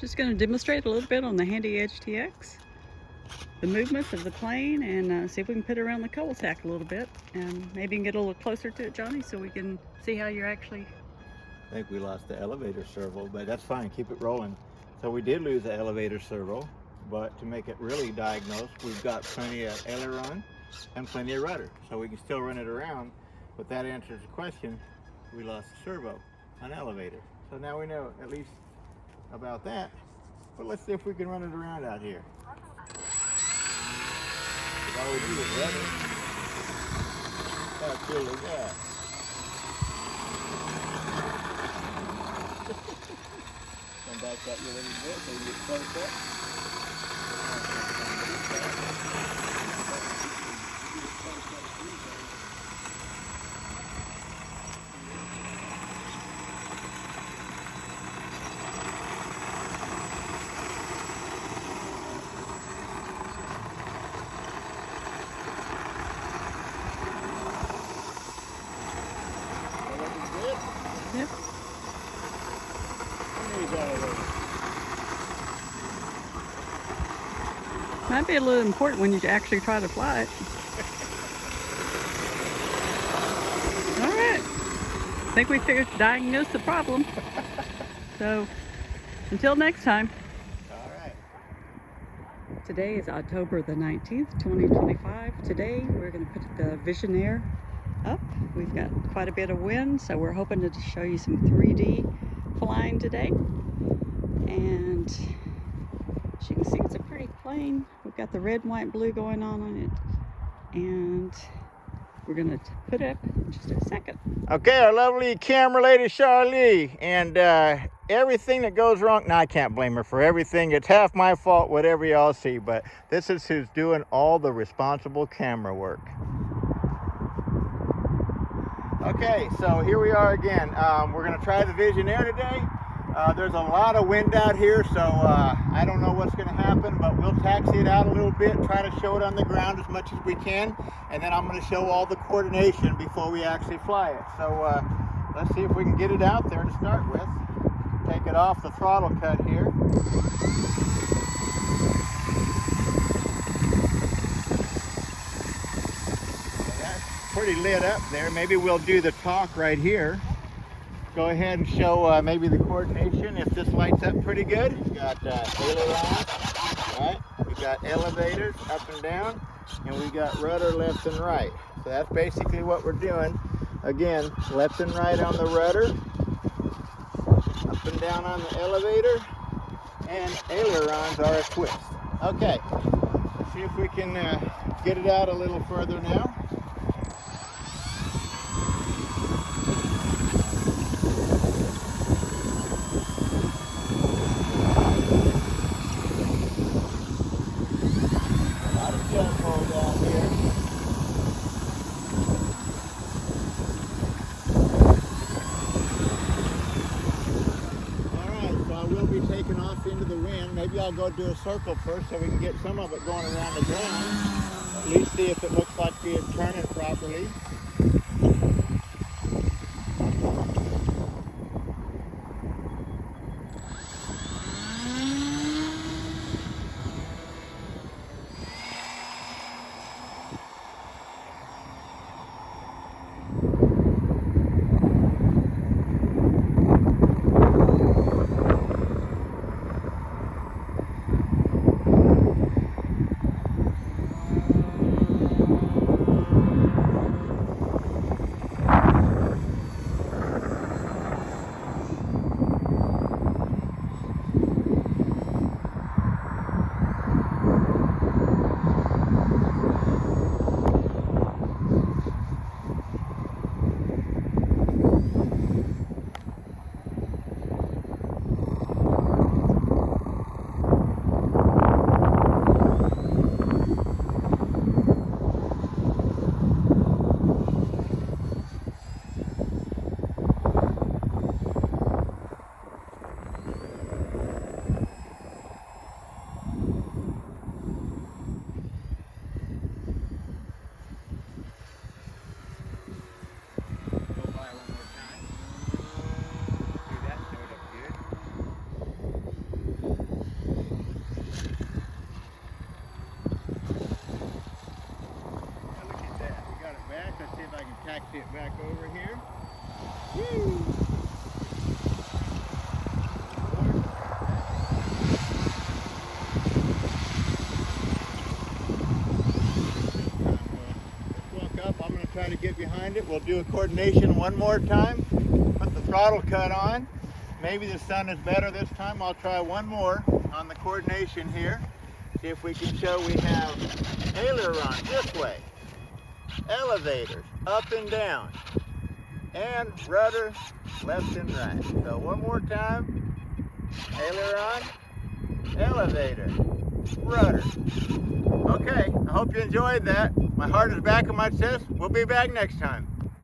just going to demonstrate a little bit on the HandyEdgeTx, the movements of the plane, and see if we can put it around the cul-de-sac a little bit, and maybe get a little closer to it, Johnny, so we can see how you're actually... I think we lost the elevator servo, but that's fine, keep it rolling. So we did lose the elevator servo, but to make it really diagnosed, we've got plenty of aileron and plenty of rudder, so we can still run it around. But that answers the question, we lost the servo on elevator. So now we know at least about that, but let's see if we can run it around out here. All we need is rudder. How cool is that? Come back up a little bit so you get close up. Yep. Might be a little important when you actually try to fly it. All right. I think we diagnosed the problem. So, until next time. All right. Today is October the 19th, 2025. Today we're going to put the VisionAire up. We've got quite a bit of wind, so we're hoping to show you some 3D flying today. And as you can see, it's a pretty plane. We've got the red, white, blue going on it, and we're gonna put it up in just a second. Okay, our lovely camera lady Charlie, and everything that goes wrong, now I can't blame her for everything. It's half my fault, whatever y'all see, but this is who's doing all the responsible camera work. Okay, so here we are again. We're gonna try the VisionAire today. There's a lot of wind out here, so I don't know what's gonna happen, but we'll taxi it out a little bit, try to show it on the ground as much as we can, and then I'm gonna show all the coordination before we actually fly it. So let's see if we can get it out there to start with. Take it off the throttle cut here. Pretty lit up there. Maybe we'll do the talk right here. Go ahead and show maybe the coordination if this lights up pretty good. We got aileron, right? We got elevators up and down, and we got rudder left and right. So that's basically what we're doing. Again, left and right on the rudder, up and down on the elevator, and ailerons are a twist. Okay, let's see if we can get it out a little further now. Taking off into the wind. Maybe I'll go do a circle first so we can get some of it going around the ground. At least see if it looks like we're turning properly. Get back over here. Woo! Let's walk up. I'm going to try to get behind it. We'll do a coordination one more time. Put the throttle cut on. Maybe the sun is better this time. I'll try one more on the coordination here. See if we can show we have aileron this way, elevators up and down, and rudder left and right. So one more time, aileron, elevator, rudder. Okay, I hope you enjoyed that. My heart is back on my chest. We'll be back next time.